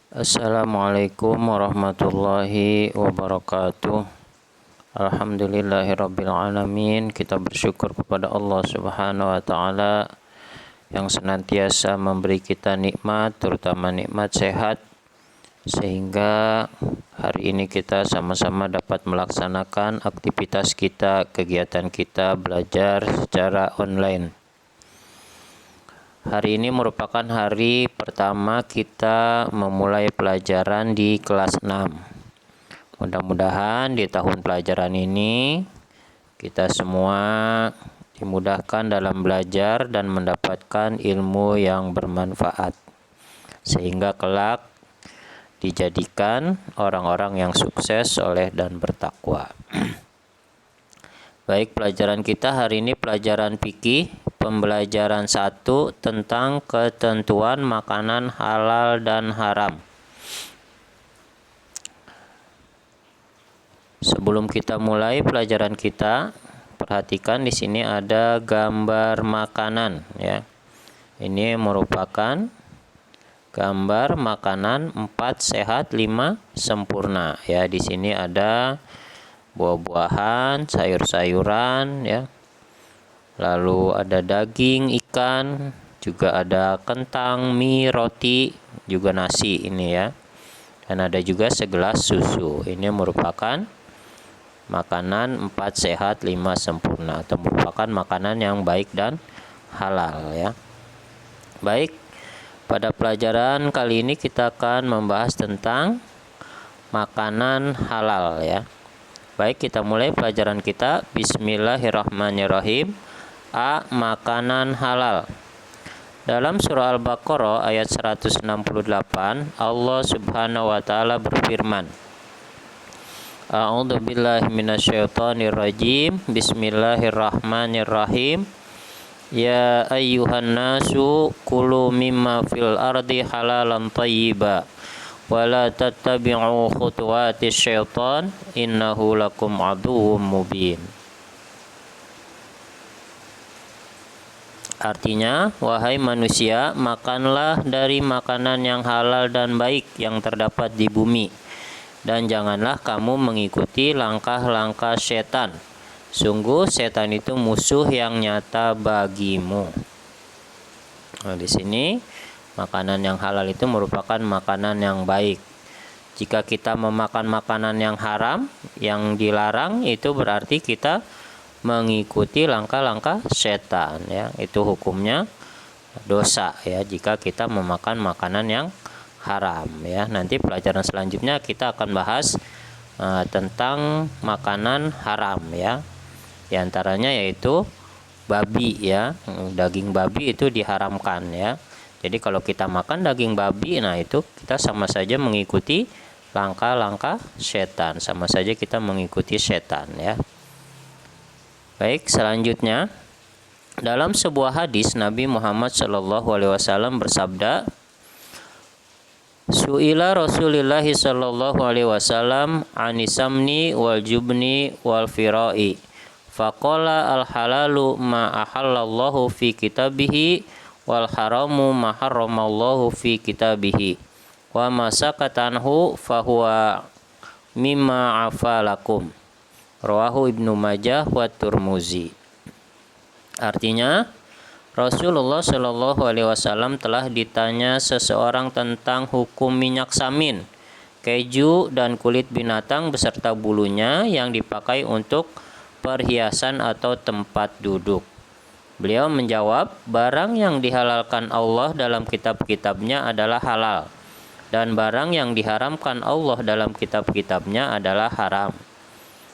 Assalamualaikum warahmatullahi wabarakatuh. Alhamdulillahirabbil alamin. Kita bersyukur kepada Allah Subhanahu wa taala yang senantiasa memberi kita nikmat, terutama nikmat sehat, sehingga hari ini kita sama-sama dapat melaksanakan aktivitas kita, kegiatan kita belajar secara online. Hari ini merupakan hari pertama kita memulai pelajaran di kelas 6. Mudah-mudahan di tahun pelajaran ini kita semua dimudahkan dalam belajar dan mendapatkan ilmu yang bermanfaat, sehingga kelak dijadikan orang-orang yang sukses, soleh, dan bertakwa. Baik, pelajaran kita hari ini pelajaran fikih, pembelajaran 1 tentang ketentuan makanan halal dan haram. Sebelum kita mulai pelajaran kita, perhatikan di sini ada gambar makanan ya. Ini merupakan gambar makanan 4 sehat 5 sempurna ya. Di sini ada buah-buahan, sayur-sayuran ya. Lalu ada daging, ikan, juga ada kentang, mie, roti, juga nasi ini ya. Dan ada juga segelas susu. Ini merupakan makanan 4 sehat 5 sempurna, atau merupakan makanan yang baik dan halal ya. Baik, pada pelajaran kali ini kita akan membahas tentang makanan halal ya. Baik, kita mulai pelajaran kita. Bismillahirrahmanirrahim. A. Makanan halal. Dalam surah Al-Baqarah ayat 168, Allah Subhanahu wa taala berfirman, A'udzu billahi minasyaitonir rajim. Bismillahirrahmanirrahim. Ya ayyuhan nasu kulu mimma fil ardi halalan thayyiba wa la tattabi'u khutuwatis syaitan innahu lakum aduwwum mubin. Artinya, wahai manusia, makanlah dari makanan yang halal dan baik yang terdapat di bumi, dan janganlah kamu mengikuti langkah-langkah setan. Sungguh setan itu musuh yang nyata bagimu. Nah, di sini makanan yang halal itu merupakan makanan yang baik. Jika kita memakan makanan yang haram, yang dilarang, itu berarti kita mengikuti langkah-langkah setan ya. Itu hukumnya dosa ya jika kita memakan makanan yang haram ya. Nanti pelajaran selanjutnya kita akan bahas tentang makanan haram ya. Di antaranya yaitu babi ya. Daging babi itu diharamkan ya. Jadi kalau kita makan daging babi, nah itu kita sama saja mengikuti langkah-langkah setan, sama saja kita mengikuti setan ya. Baik, selanjutnya dalam sebuah hadis Nabi Muhammad SAW bersabda, Su'ila Rasulullah SAW anisamni wal jubni wal firai faqala al halalu ma ahallallahu fi kitabihi wal haramu ma harramallahu fi kitabihi wa ma sakatanhu fahuwa mimma afalakum. Rawahu Ibnu Majah wa Tirmizi. Artinya, Rasulullah Shallallahu Alaihi Wasallam telah ditanya seseorang tentang hukum minyak samin, keju, dan kulit binatang beserta bulunya yang dipakai untuk perhiasan atau tempat duduk. Beliau menjawab, barang yang dihalalkan Allah dalam kitab-kitabnya adalah halal, dan barang yang diharamkan Allah dalam kitab-kitabnya adalah haram.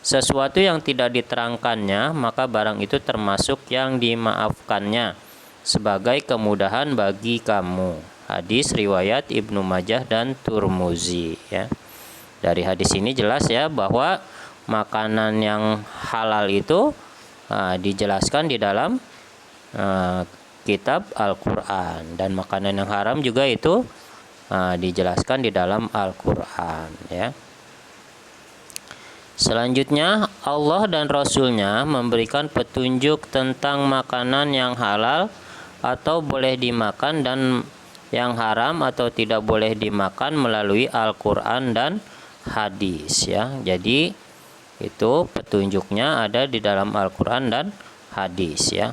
Sesuatu yang tidak diterangkannya, maka barang itu termasuk yang dimaafkannya sebagai kemudahan bagi kamu. Hadis riwayat Ibnu Majah dan Tirmizi ya. Dari hadis ini jelas ya bahwa makanan yang halal itu dijelaskan di dalam kitab Al-Qur'an, dan makanan yang haram juga itu dijelaskan di dalam Al-Qur'an ya. Selanjutnya, Allah dan Rasul-Nya memberikan petunjuk tentang makanan yang halal atau boleh dimakan dan yang haram atau tidak boleh dimakan melalui Al-Qur'an dan hadis ya. Jadi itu petunjuknya ada di dalam Al-Qur'an dan hadis ya.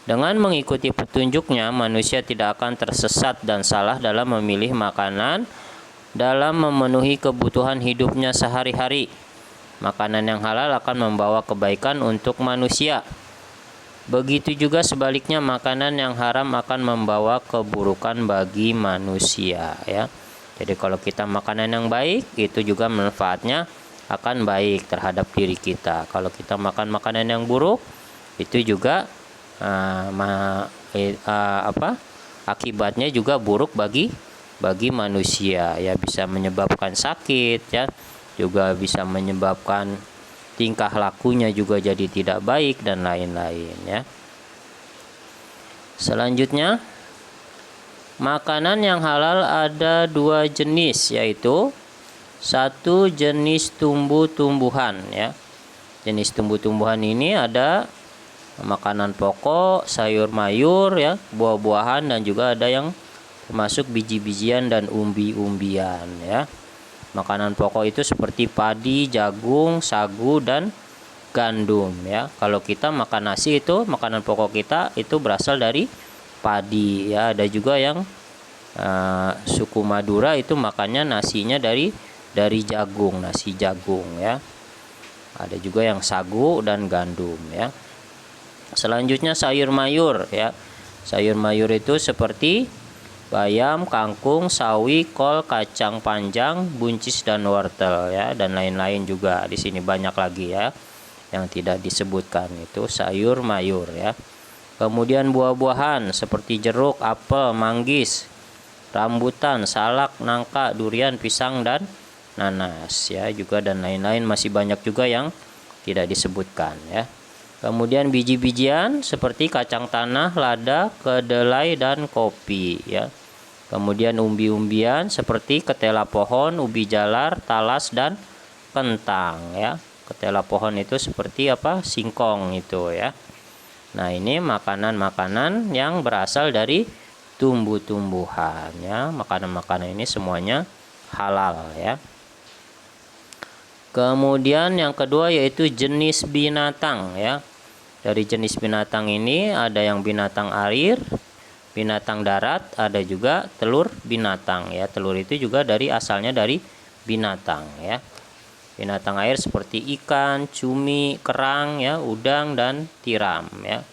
Dengan mengikuti petunjuknya, manusia tidak akan tersesat dan salah dalam memilih makanan dalam memenuhi kebutuhan hidupnya sehari-hari. Makanan yang halal akan membawa kebaikan untuk manusia. Begitu juga sebaliknya, makanan yang haram akan membawa keburukan bagi manusia ya. Jadi kalau kita makanan yang baik, itu juga manfaatnya akan baik terhadap diri kita. Kalau kita makan makanan yang buruk, itu juga akibatnya juga buruk bagi manusia ya, bisa menyebabkan sakit ya, juga bisa menyebabkan tingkah lakunya juga jadi tidak baik dan lain-lain ya. Selanjutnya, makanan yang halal ada 2 jenis, yaitu satu jenis tumbuh-tumbuhan ya. Jenis tumbuh-tumbuhan ini ada makanan pokok, sayur mayur ya, buah-buahan, dan juga ada yang termasuk biji-bijian dan umbi-umbian ya. Makanan pokok itu seperti padi, jagung, sagu, dan gandum ya. Kalau kita makan nasi, itu makanan pokok kita itu berasal dari padi ya. Ada juga yang suku Madura itu makannya nasinya dari jagung, nasi jagung ya. Ada juga yang sagu dan gandum ya. Selanjutnya sayur mayur ya. Sayur mayur itu seperti bayam, kangkung, sawi, kol, kacang panjang, buncis, dan wortel ya, dan lain-lain juga. Di sini banyak lagi ya yang tidak disebutkan, itu sayur mayur ya. Kemudian buah-buahan seperti jeruk, apel, manggis, rambutan, salak, nangka, durian, pisang, dan nanas ya juga, dan lain-lain masih banyak juga yang tidak disebutkan ya. Kemudian biji-bijian seperti kacang tanah, lada, kedelai, dan kopi ya. Kemudian umbi-umbian seperti ketela pohon, ubi jalar, talas, dan kentang ya. Ketela pohon itu seperti singkong itu ya. Nah, ini makanan-makanan yang berasal dari tumbuh-tumbuhan ya. Makanan-makanan ini semuanya halal ya. Kemudian yang kedua yaitu jenis binatang ya. Dari jenis binatang ini ada yang binatang air, binatang darat, ada juga telur binatang ya. Telur itu juga asalnya dari binatang ya. Binatang air seperti ikan, cumi, kerang ya, udang, dan tiram ya.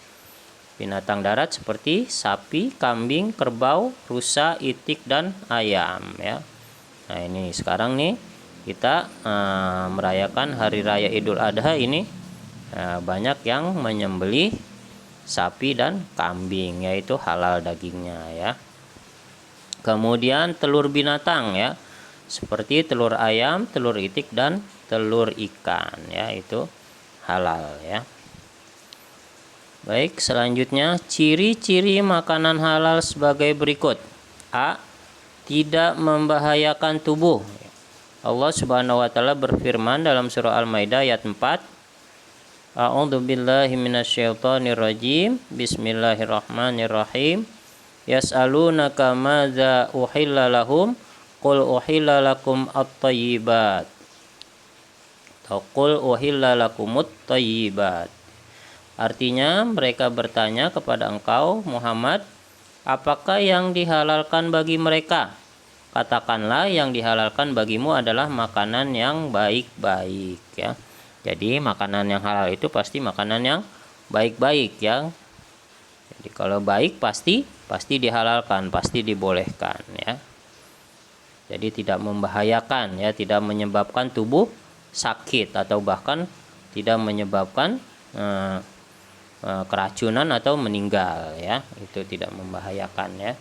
Binatang darat seperti sapi, kambing, kerbau, rusa, itik, dan ayam ya. Nah, ini sekarang nih kita merayakan hari raya Idul Adha ini, banyak yang menyembelih sapi dan kambing, yaitu halal dagingnya ya. Kemudian telur binatang ya, seperti telur ayam, telur itik, dan telur ikan ya, itu halal ya. Baik, selanjutnya ciri-ciri makanan halal sebagai berikut. A. Tidak membahayakan tubuh. Allah Subhanahu wa taala berfirman dalam surah Al-Maidah ayat 4, A'udzu billahi minasyaitonir rajim. Bismillahirrahmanirrahim. Yas'alunaka madza uhilla lahum qul uhilla lakum at-thayyibat. Qul uhilla lakumut thayyibat. Artinya, mereka bertanya kepada engkau Muhammad, apakah yang dihalalkan bagi mereka? Katakanlah, yang dihalalkan bagimu adalah makanan yang baik-baik ya. Jadi makanan yang halal itu pasti makanan yang baik-baik ya. Jadi kalau baik pasti dihalalkan, pasti dibolehkan ya. Jadi tidak membahayakan ya, tidak menyebabkan tubuh sakit atau bahkan tidak menyebabkan keracunan atau meninggal ya. Itu tidak membahayakan ya.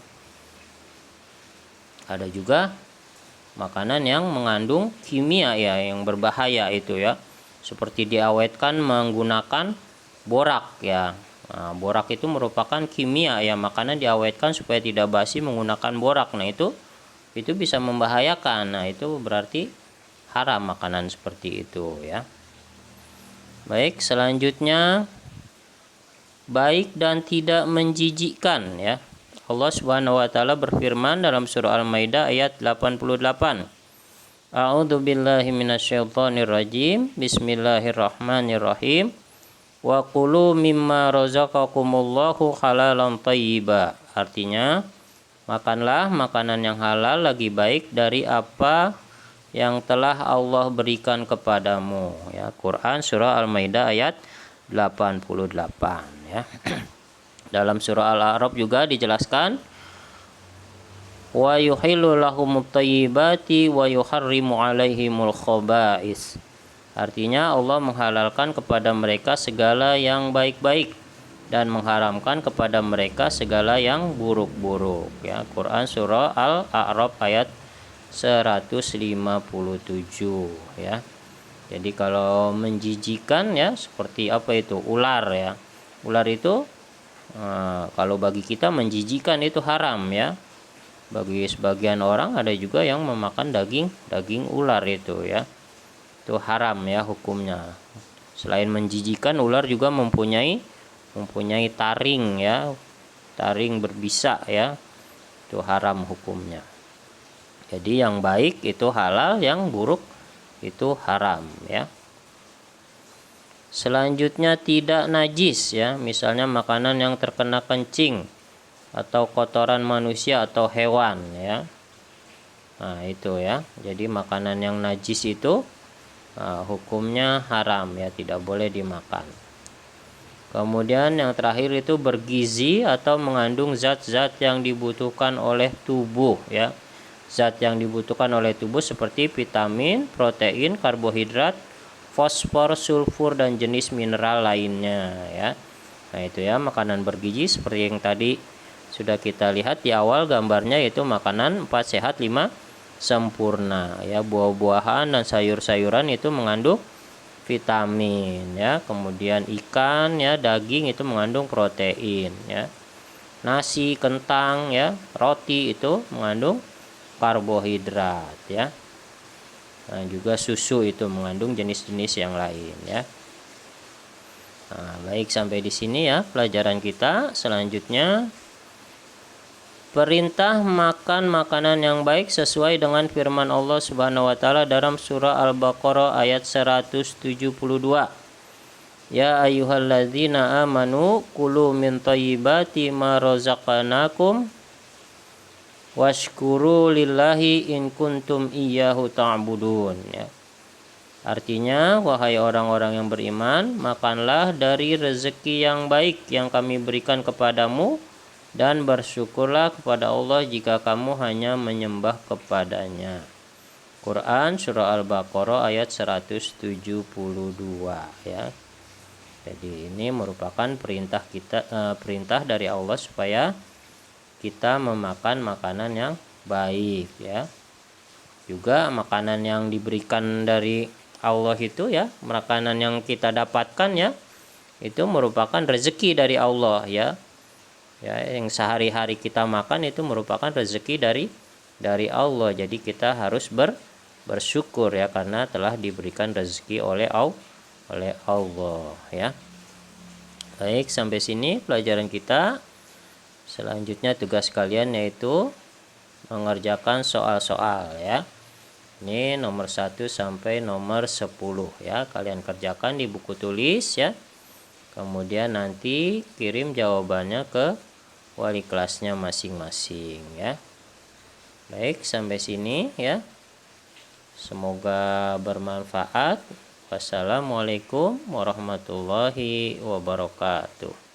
Ada juga makanan yang mengandung kimia ya, yang berbahaya itu ya. Seperti diawetkan menggunakan borak ya. Nah, borak itu merupakan kimia ya, makanan diawetkan supaya tidak basi menggunakan borak. Nah, itu bisa membahayakan. Nah, itu berarti haram makanan seperti itu ya. Baik, selanjutnya baik dan tidak menjijikkan ya. Allah Subhanahu wa taala berfirman dalam surah Al-Maidah ayat 88. A'udzu billahi minasyaitonir rajim. Bismillahirrahmanirrahim. Wa qulu mimma razaqakumullahu halalan thayyiba. Artinya, makanlah makanan yang halal lagi baik dari apa yang telah Allah berikan kepadamu. Ya, Quran surah Al-Maidah ayat 88 ya. Dalam surah Al-A'raf juga dijelaskan wa yuhillu lahumut thayyibati wa yuharrimu 'alaihimul khaba'is. Artinya Allah menghalalkan kepada mereka segala yang baik-baik dan mengharamkan kepada mereka segala yang buruk-buruk ya. Quran surah Al-A'raf ayat 157 ya. Jadi kalau menjijikan ya seperti apa itu? Ular ya. Ular itu kalau bagi kita menjijikan itu haram ya. Bagi sebagian orang ada juga yang memakan daging ular itu ya. Itu haram ya hukumnya. Selain menjijikan, ular juga mempunyai taring ya. Taring berbisa ya. Itu haram hukumnya. Jadi yang baik itu halal, yang buruk itu haram ya. Selanjutnya tidak najis ya, misalnya makanan yang terkena kencing atau kotoran manusia atau hewan ya. Nah itu ya, jadi makanan yang najis itu hukumnya haram ya, tidak boleh dimakan. Kemudian yang terakhir itu bergizi atau mengandung zat-zat yang dibutuhkan oleh tubuh ya. Zat yang dibutuhkan oleh tubuh seperti vitamin, protein, karbohidrat, fosfor, sulfur, dan jenis mineral lainnya ya. Nah itu ya, makanan bergizi seperti yang tadi sudah kita lihat di awal gambarnya, yaitu makanan 4 sehat 5 sempurna ya. Buah-buahan dan sayur-sayuran itu mengandung vitamin ya. Kemudian ikan ya, daging itu mengandung protein ya. Nasi, kentang ya, roti itu mengandung karbohidrat ya. Nah, juga susu itu mengandung jenis-jenis yang lain ya. Nah, baik, sampai di sini ya pelajaran kita. Selanjutnya perintah makan makanan yang baik sesuai dengan firman Allah Subhanahu wa taala dalam surah Al-Baqarah ayat 172. Ya ayyuhalladzina amanu kulu min thayyibati ma razaqnakum washkuru lillahi in kuntum iyyahu ta'budun ya. Artinya, wahai orang-orang yang beriman, makanlah dari rezeki yang baik yang kami berikan kepadamu dan bersyukurlah kepada Allah jika kamu hanya menyembah kepadanya. Quran surah Al-Baqarah ayat 172 ya. Jadi ini merupakan perintah dari Allah supaya kita memakan makanan yang baik ya. Juga makanan yang diberikan dari Allah itu ya, makanan yang kita dapatkan ya, itu merupakan rezeki dari Allah ya. Ya, yang sehari-hari kita makan itu merupakan rezeki dari Allah. Jadi kita harus bersyukur ya, karena telah diberikan rezeki oleh Allah ya. Baik, sampai sini pelajaran kita. Selanjutnya tugas kalian yaitu mengerjakan soal-soal ya. Ini nomor 1 sampai nomor 10 ya. Kalian kerjakan di buku tulis ya. Kemudian nanti kirim jawabannya ke wali kelasnya masing-masing ya. Baik, sampai sini ya. Semoga bermanfaat. Wassalamualaikum warahmatullahi wabarakatuh.